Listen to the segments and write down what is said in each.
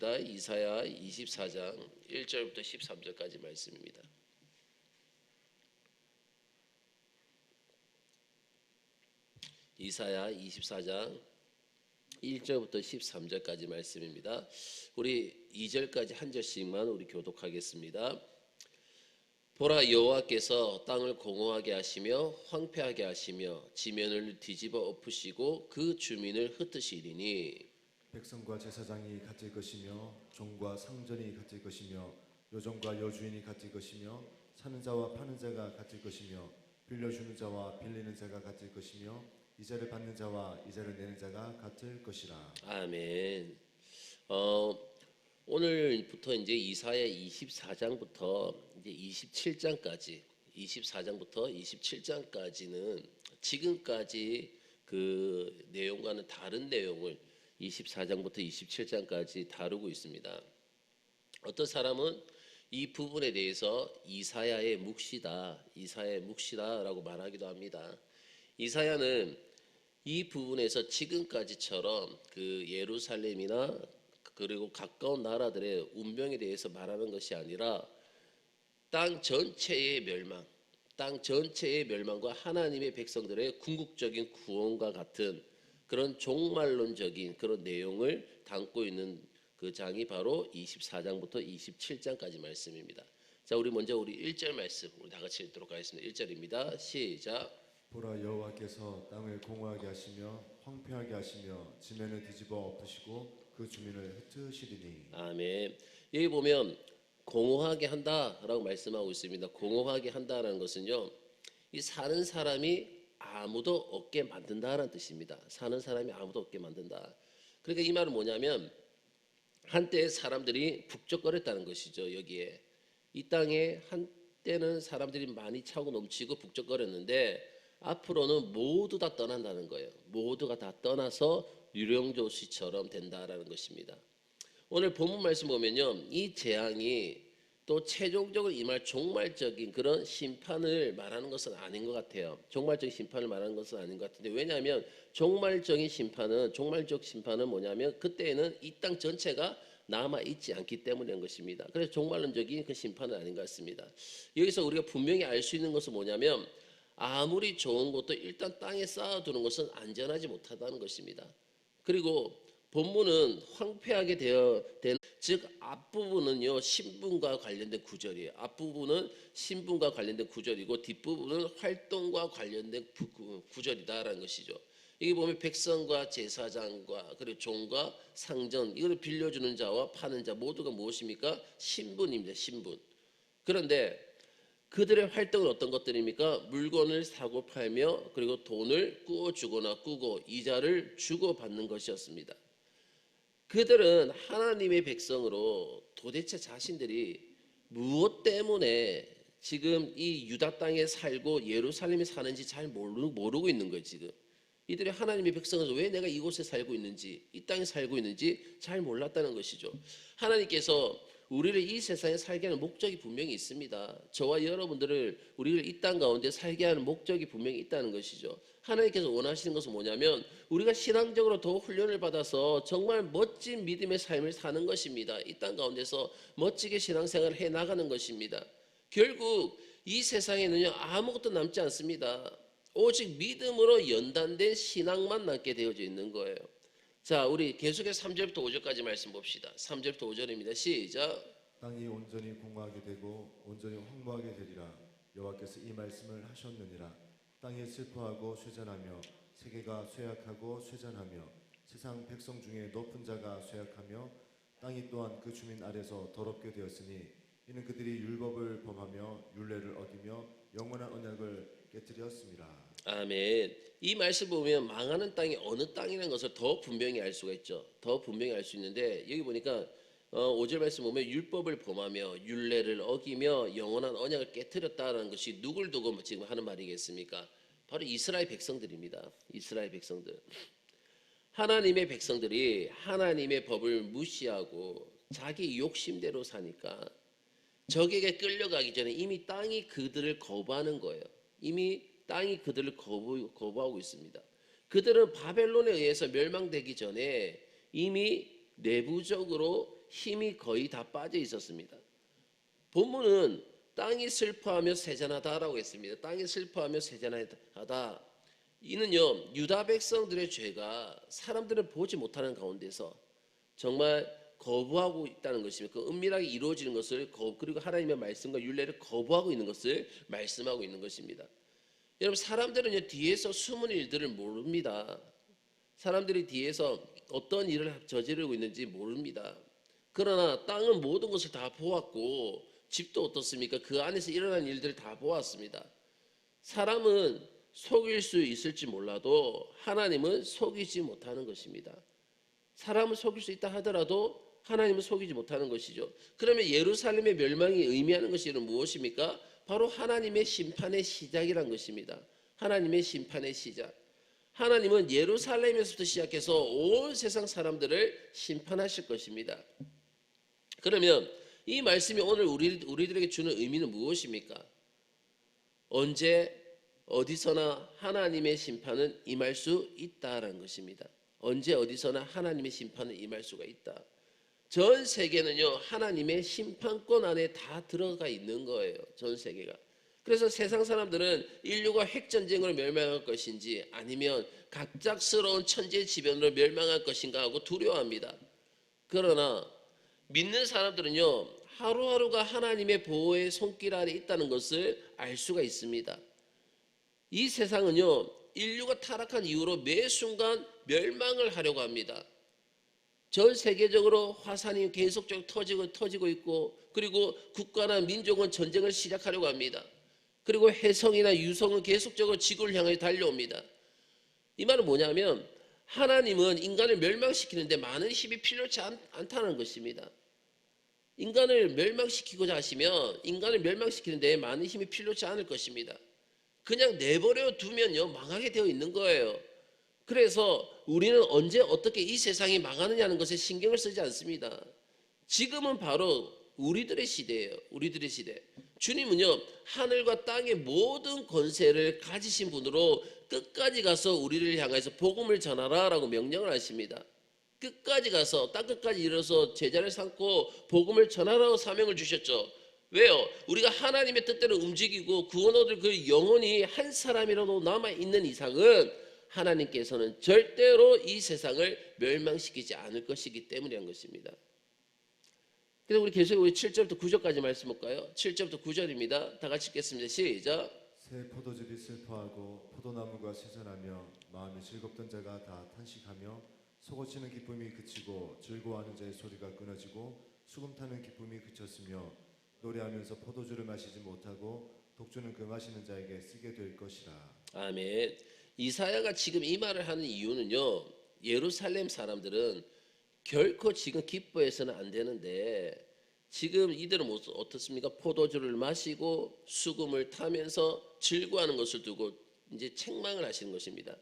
말씀입니다. 이사야 24장 1절부터 13절까지 말씀입니다. 이사야 24장 1절부터 13절까지 말씀입니다. 우리 2절까지 한 절씩만 우리 교독하겠습니다. 보라, 여호와께서 땅을 공허하게 하시며 황폐하게 하시며 지면을 뒤집어 엎으시고 그 주민을 흩으시리니 백성과 제사장이 같을 것이며 종과 상전이 같을 것이며 여종과 여주인이 같을 것이며 사는 자와 파는 자가 같을 것이며 빌려주는 자와 빌리는 자가 같을 것이며 이자를 받는 자와 이자를 내는 자가 같을 것이라. 아멘. 오늘부터 이제 이사야 24장부터 이제 24장부터 27장까지는 지금까지 그 내용과는 다른 내용을 24장부터 27장까지 다루고 있습니다. 어떤 사람은 이 부분에 대해서 이사야의 묵시다라고 말하기도 합니다. 이사야는 이 부분에서 지금까지처럼 그 예루살렘이나 그리고 가까운 나라들의 운명에 대해서 말하는 것이 아니라 땅 전체의 멸망과 하나님의 백성들의 궁극적인 구원과 같은 그런 종말론적인 그런 내용을 담고 있는 그 장이 바로 24장부터 27장까지 말씀입니다. 자, 우리 먼저 우리 1절 말씀 우리 다 같이 읽도록 하겠습니다. 1절입니다. 시작. 보라, 여호와께서 땅을 공허하게 하시며 황폐하게 하시며 지면을 뒤집어 엎으시고 그 주민을 흩으시리니. 아멘. 여기 보면 공허하게 한다라고 말씀하고 있습니다. 공허하게 한다라는 것은요, 이 사는 사람이 아무도 없게 만든다라는 뜻입니다. 사는 사람이 아무도 없게 만든다. 그러니까 이 말은 뭐냐면 한때 사람들이 북적거렸다는 것이죠. 여기에 이 땅에 한때는 사람들이 많이 차고 넘치고 북적거렸는데 앞으로는 모두 다 떠난다는 거예요. 모두가 다 떠나서 유령도시처럼 된다라는 것입니다. 오늘 본문 말씀 보면요, 이 재앙이 또 최종적으로 임할 종말적인 그런 심판을 말하는 것은 아닌 것 같아요. 종말적인 심판을 말하는 것은 아닌 것 같은데, 왜냐하면 종말적 심판은 뭐냐면 그때에는 이 땅 전체가 남아 있지 않기 때문인 것입니다. 그래서 종말론적인 그 심판은 아닌 것 같습니다. 여기서 우리가 분명히 알 수 있는 것은 뭐냐면 아무리 좋은 것도 일단 땅에 쌓아두는 것은 안전하지 못하다는 것입니다. 그리고 본문은 황폐하게 된, 즉 앞부분은요 신분과 관련된 구절이에요. 앞부분은 신분과 관련된 구절이고 뒷부분은 활동과 관련된 구절이다라는 것이죠. 여기 보면 백성과 제사장과 그리고 종과 상전, 이걸 빌려주는 자와 파는 자 모두가 무엇입니까? 신분입니다. 신분. 그런데 그들의 활동은 어떤 것들입니까? 물건을 사고 팔며 그리고 돈을 꾸어주거나 꾸고 이자를 주고받는 것이었습니다. 그들은 하나님의 백성으로 도대체 자신들이 무엇 때문에 지금 이 유다 땅에 살고 예루살렘에 사는지 잘 모르고 있는 거예요. 지금 이들이 하나님의 백성에서 왜 내가 이곳에 살고 있는지, 이 땅에 살고 있는지 잘 몰랐다는 것이죠. 하나님께서 우리를 이 세상에 살게 하는 목적이 분명히 있습니다. 저와 여러분들을 우리를 이 땅 가운데 살게 하는 목적이 분명히 있다는 것이죠. 하나님께서 원하시는 것은 뭐냐면 우리가 신앙적으로 더 훈련을 받아서 정말 멋진 믿음의 삶을 사는 것입니다. 이 땅 가운데서 멋지게 신앙생활을 해나가는 것입니다. 결국 이 세상에는요 아무것도 남지 않습니다. 오직 믿음으로 연단된 신앙만 남게 되어져 있는 거예요. 자, 우리 계속해서 3절부터 5절까지 말씀 봅시다. 3절부터 5절입니다. 시작. 땅이 온전히 공허하게 되고 온전히 황무하게 되리라. 여호와께서 이 말씀을 하셨느니라. 땅이 슬퍼하고 쇠잔하며 세계가 쇠약하고 쇠잔하며 세상 백성 중에 높은 자가 쇠약하며 땅이 또한 그 주민 아래서 더럽게 되었으니 이는 그들이 율법을 범하며 율례를 어기며 영원한 언약을 깨뜨렸습니다. 아멘. 이 말씀 보면 망하는 땅이 어느 땅이라는 것을 더 분명히 알 수가 있죠. 더 분명히 알 수 있는데 여기 보니까 5절 말씀 보면 율법을 범하며 율례를 어기며 영원한 언약을 깨뜨렸다라는 것이 누굴 두고 지금 하는 말이겠습니까? 바로 이스라엘 백성들입니다. 이스라엘 백성들. 하나님의 백성들이 하나님의 법을 무시하고 자기 욕심대로 사니까 적에게 끌려가기 전에 이미 땅이 그들을 거부하는 거예요. 이미 땅이 그들을 거부하고 있습니다. 그들은 바벨론에 의해서 멸망되기 전에 이미 내부적으로 힘이 거의 다 빠져 있었습니다. 본문은 땅이 슬퍼하며 세잔하다라고 했습니다. 땅이 슬퍼하며 세잔하다. 이는요, 유다 백성들의 죄가 사람들은 보지 못하는 가운데서 정말 거부하고 있다는 것입니다. 그 은밀하게 이루어지는 것을 그리고 하나님의 말씀과 율례를 거부하고 있는 것을 말씀하고 있는 것입니다. 여러분, 사람들은요, 뒤에서 숨은 일들을 모릅니다. 사람들이 뒤에서 어떤 일을 저지르고 있는지 모릅니다. 그러나 땅은 모든 것을 다 보았고 집도 어떻습니까? 그 안에서 일어난 일들을 다 보았습니다. 사람은 속일 수 있을지 몰라도 하나님은 속이지 못하는 것입니다. 사람은 속일 수 있다 하더라도 하나님은 속이지 못하는 것이죠. 그러면 예루살렘의 멸망이 의미하는 것이 무엇입니까? 바로 하나님의 심판의 시작이란 것입니다. 하나님의 심판의 시작. 하나님은 예루살렘에서부터 시작해서 온 세상 사람들을 심판하실 것입니다. 그러면 이 말씀이 오늘 우리들에게 주는 의미는 무엇입니까? 언제 어디서나 하나님의 심판은 임할 수 있다라는 것입니다. 언제 어디서나 하나님의 심판은 임할 수가 있다. 전 세계는요, 하나님의 심판권 안에 다 들어가 있는 거예요. 전 세계가. 그래서 세상 사람들은 인류가 핵전쟁으로 멸망할 것인지 아니면 갑작스러운 천재지변으로 멸망할 것인가 하고 두려워합니다. 그러나 믿는 사람들은요, 하루하루가 하나님의 보호의 손길 아래 있다는 것을 알 수가 있습니다. 이 세상은요, 인류가 타락한 이후로 매 순간 멸망을 하려고 합니다. 전 세계적으로 화산이 계속적으로 터지고 있고, 그리고 국가나 민족은 전쟁을 시작하려고 합니다. 그리고 혜성이나 유성은 계속적으로 지구를 향해 달려옵니다. 이 말은 뭐냐면 하나님은 인간을 멸망시키는데 많은 힘이 필요치 않다는 것입니다. 인간을 멸망시키고자 하시면 인간을 멸망시키는데 많은 힘이 필요치 않을 것입니다. 그냥 내버려 두면요, 망하게 되어 있는 거예요. 그래서 우리는 언제 어떻게 이 세상이 망하느냐는 것에 신경을 쓰지 않습니다. 지금은 바로 우리들의 시대예요. 우리들의 시대. 주님은요, 하늘과 땅의 모든 권세를 가지신 분으로 끝까지 가서 우리를 향해서 복음을 전하라라고 명령을 하십니다. 끝까지 가서 땅 끝까지 이르러서 제자를 삼고 복음을 전하라고 사명을 주셨죠. 왜요? 우리가 하나님의 뜻대로 움직이고 구원 얻을 그 영혼이 한 사람이라도 남아 있는 이상은 하나님께서는 절대로 이 세상을 멸망시키지 않을 것이기 때문이란 것입니다. 그래서 우리 계속 우리 7절부터 9절까지 말씀 볼까요? 7절부터 9절입니다. 다 같이 읽겠습니다. 시작. 새 포도즙이 슬퍼하고 포도나무가 쇠잔하며 마음이 즐겁던 자가 다 탄식하며 속어치는 기쁨이 그치고 즐거워하는 자의 소리가 끊어지고 수금 타는 기쁨이 그쳤으며 노래하면서 포도주를 마시지 못하고 독주는 그 마시는 자에게 쓰게 될 것이라. 아멘. 이사야가 지금 이 말을 하는 이유는요, 예루살렘 사람들은 결코 지금 기뻐해서는 안 되는데 지금 이들은 어떻습니까? 포도주를 마시고 수금을 타면서 즐거워하는 것을 두고 이제 책망을 하시는 것입니다.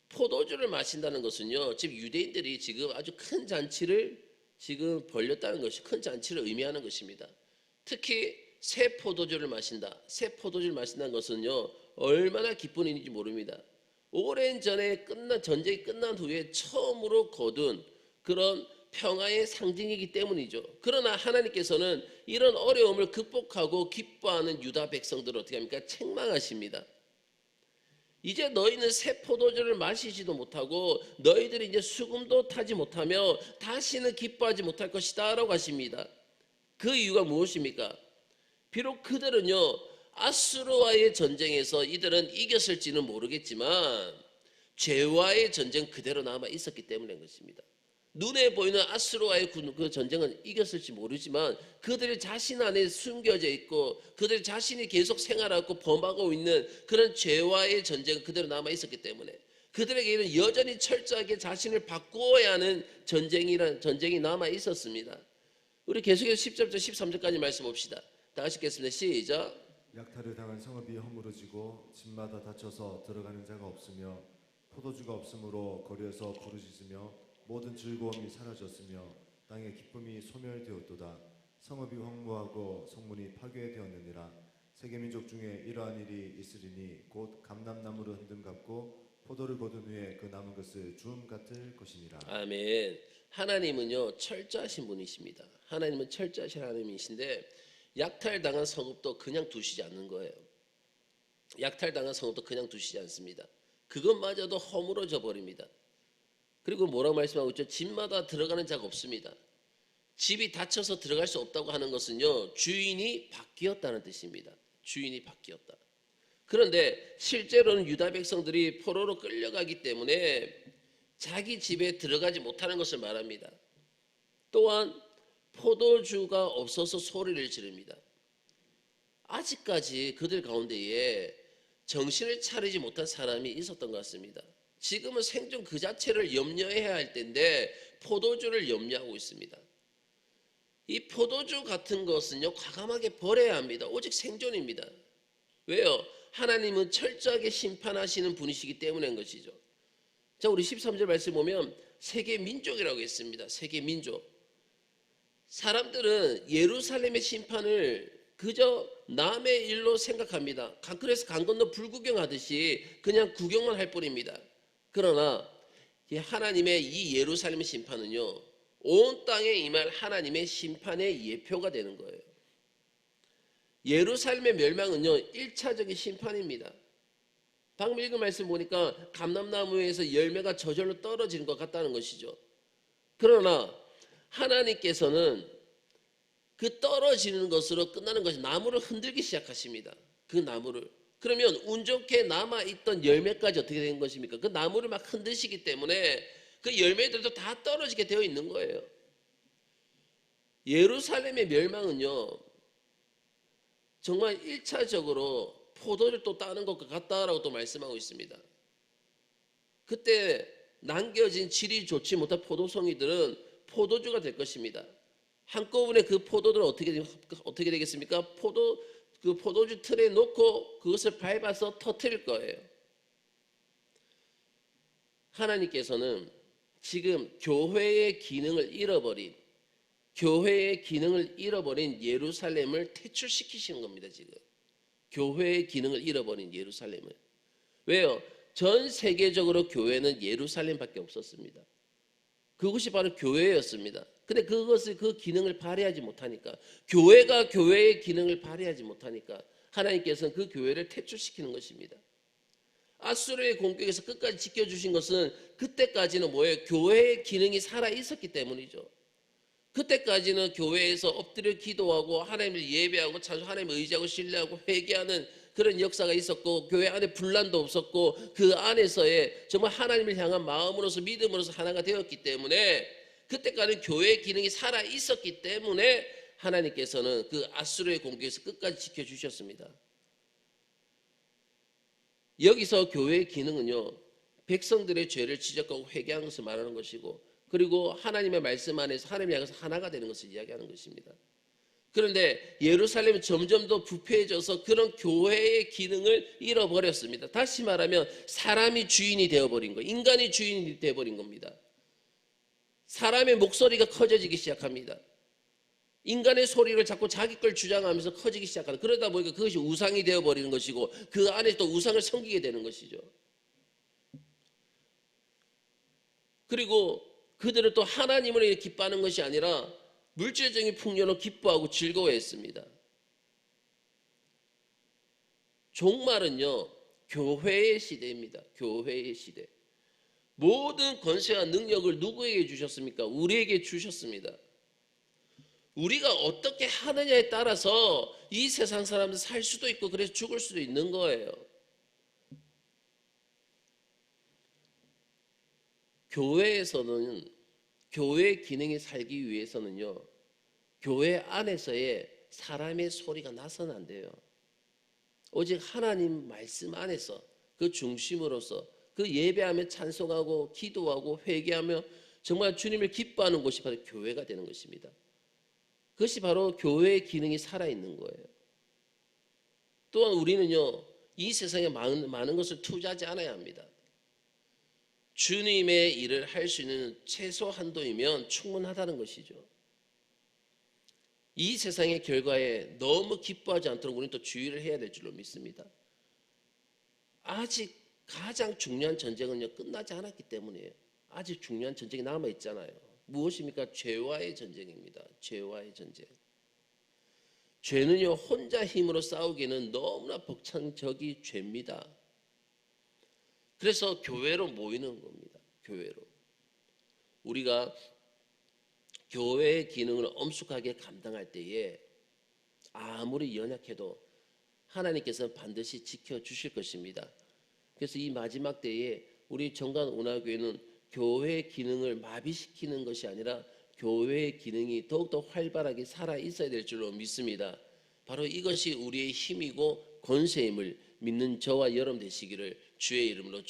포도주를 마신다는 것은요, 지금 유대인들이 지금 아주 큰 잔치를 지금 벌렸다는 것이 큰 잔치를 의미하는 것입니다. 특히 새 포도주를 마신다. 새 포도주를 마신다는 것은요, 얼마나 기쁜 일인지 모릅니다. 오랜 전에 전쟁이 끝난 후에 처음으로 거둔 그런 평화의 상징이기 때문이죠. 그러나 하나님께서는 이런 어려움을 극복하고 기뻐하는 유다 백성들을 어떻게 합니까? 책망하십니다. 이제 너희는 새 포도주를 마시지도 못하고 너희들이 이제 수금도 타지 못하며 다시는 기뻐하지 못할 것이다 라고 하십니다. 그 이유가 무엇입니까? 비록 그들은요, 아수르와의 전쟁에서 이들은 이겼을지는 모르겠지만 죄와의 전쟁 그대로 남아 있었기 때문인 것입니다. 눈에 보이는 아수르와의 그 전쟁은 이겼을지 모르지만 그들의 자신 안에 숨겨져 있고 그들 자신이 계속 생활하고 범하고 있는 그런 죄와의 전쟁은 그대로 남아 있었기 때문에 그들에게는 여전히 철저하게 자신을 바꾸어야 하는 전쟁이 남아 있었습니다. 우리 계속해서 10절부터 13절까지 말씀 봅시다. 다 같이 읽겠습니다. 시작. 약탈을 당한 성읍이 허물어지고 집마다 닫혀서 들어가는 자가 없으며 포도주가 없으므로 거리에서 부르짖으며 모든 즐거움이 사라졌으며 땅의 기쁨이 소멸되었도다. 성읍이 황무하고 성문이 파괴되었느니라. 세계민족 중에 이러한 일이 있으리니 곧 감람나무로 흔듦 같고 포도를 거둔 후에 그 남은 것을 주음 같을 것이니라. 아멘. 하나님은요 철저하신 분이십니다. 하나님은 철저하신 하나님이신데 약탈당한 성읍도 그냥 두시지 않는 거예요. 약탈당한 성읍도 그냥 두시지 않습니다. 그것마저도 허물어져 버립니다. 그리고 뭐라고 말씀하고 있죠? 집마다 들어가는 자가 없습니다. 집이 닫혀서 들어갈 수 없다고 하는 것은요 주인이 바뀌었다는 뜻입니다. 주인이 바뀌었다. 그런데 실제로는 유다 백성들이 포로로 끌려가기 때문에 자기 집에 들어가지 못하는 것을 말합니다. 또한 포도주가 없어서 소리를 지릅니다. 아직까지 그들 가운데에 정신을 차리지 못한 사람이 있었던 것 같습니다. 지금은 생존 그 자체를 염려해야 할 때인데 포도주를 염려하고 있습니다. 이 포도주 같은 것은요 과감하게 버려야 합니다. 오직 생존입니다. 왜요? 하나님은 철저하게 심판하시는 분이시기 때문인 것이죠. 자, 우리 13절 말씀 보면 세계 민족이라고 했습니다. 세계 민족. 사람들은 예루살렘의 심판을 그저 남의 일로 생각합니다. 그래서 강 건너 불구경하듯이 그냥 구경만 할 뿐입니다. 그러나 하나님의 이 예루살렘의 심판은요 온 땅에 임할 하나님의 심판의 예표가 되는 거예요. 예루살렘의 멸망은요 1차적인 심판입니다. 방금 읽은 말씀 보니까 감람나무에서 열매가 저절로 떨어지는 것 같다는 것이죠. 그러나 하나님께서는 그 떨어지는 것으로 끝나는 것이 나무를 흔들기 시작하십니다. 그 나무를. 그러면 운 좋게 남아있던 열매까지 어떻게 된 것입니까? 그 나무를 막 흔드시기 때문에 그 열매들도 다 떨어지게 되어 있는 거예요. 예루살렘의 멸망은요 정말 1차적으로 포도를 또 따는 것과 같다라고 또 말씀하고 있습니다. 그때 남겨진 질이 좋지 못한 포도송이들은 포도주가 될 것입니다. 한꺼번에 그 포도들은 어떻게 되겠습니까? 그 포도주 틀에 놓고 그것을 밟아서 터뜨릴 거예요. 하나님께서는 지금 교회의 기능을 잃어버린 예루살렘을 퇴출시키시는 겁니다. 지금 교회의 기능을 잃어버린 예루살렘을. 왜요? 전 세계적으로 교회는 예루살렘밖에 없었습니다. 그것이 바로 교회였습니다. 근데 그 기능을 발휘하지 못하니까, 교회가 교회의 기능을 발휘하지 못하니까 하나님께서는 그 교회를 퇴출시키는 것입니다. 아수르의 공격에서 끝까지 지켜주신 것은 그때까지는 뭐예요? 교회의 기능이 살아 있었기 때문이죠. 그때까지는 교회에서 엎드려 기도하고 하나님을 예배하고 하나님을 의지하고 신뢰하고 회개하는 그런 역사가 있었고, 교회 안에 분란도 없었고, 그 안에서의 정말 하나님을 향한 마음으로서 믿음으로서 하나가 되었기 때문에, 그때까지는 교회의 기능이 살아 있었기 때문에 하나님께서는 그 아수르의 공격에서 끝까지 지켜주셨습니다. 여기서 교회의 기능은요 백성들의 죄를 지적하고 회개하는 것을 말하는 것이고, 그리고 하나님의 말씀 안에서 하나님을 향해서 하나가 되는 것을 이야기하는 것입니다. 그런데 예루살렘은 점점 더 부패해져서 그런 교회의 기능을 잃어버렸습니다. 다시 말하면 사람이 주인이 되어버린 거예요. 인간이 주인이 되어버린 겁니다. 사람의 목소리가 커져지기 시작합니다. 인간의 소리를 자꾸 자기 걸 주장하면서 커지기 시작하는, 그러다 보니까 그것이 우상이 되어버리는 것이고 그 안에 또 우상을 섬기게 되는 것이죠. 그리고 그들은 또 하나님을 기뻐하는 것이 아니라 물질적인 풍요로 기뻐하고 즐거워했습니다. 종말은요 교회의 시대입니다. 교회의 시대. 모든 권세와 능력을 누구에게 주셨습니까? 우리에게 주셨습니다. 우리가 어떻게 하느냐에 따라서 이 세상 사람들 살 수도 있고 그래서 죽을 수도 있는 거예요. 교회에서는, 교회의 기능이 살기 위해서는요 교회 안에서의 사람의 소리가 나서는 안 돼요. 오직 하나님 말씀 안에서 그 중심으로서 그 예배하며 찬송하고 기도하고 회개하며 정말 주님을 기뻐하는 곳이 바로 교회가 되는 것입니다. 그것이 바로 교회의 기능이 살아있는 거예요. 또한 우리는요 이 세상에 많은 것을 투자하지 않아야 합니다. 주님의 일을 할 수 있는 최소 한도이면 충분하다는 것이죠. 이 세상의 결과에 너무 기뻐하지 않도록 우리는 또 주의를 해야 될 줄로 믿습니다. 아직 가장 중요한 전쟁은요 끝나지 않았기 때문이에요. 아직 중요한 전쟁이 남아 있잖아요. 무엇입니까? 죄와의 전쟁입니다. 죄와의 전쟁. 죄는요 혼자 힘으로 싸우기는 너무나 벅찬 적이 죄입니다. 그래서 교회로 모이는 겁니다. 교회로. 우리가 교회의 기능을 엄숙하게 감당할 때에 아무리 연약해도 하나님께서는 반드시 지켜주실 것입니다. 그래서 이 마지막 때에 우리 정관운하교회는 교회의 기능을 마비시키는 것이 아니라 교회의 기능이 더욱더 활발하게 살아 있어야 될 줄로 믿습니다. 바로 이것이 우리의 힘이고 권세임을 믿는 저와 여러분 되시기를 주의 이름으로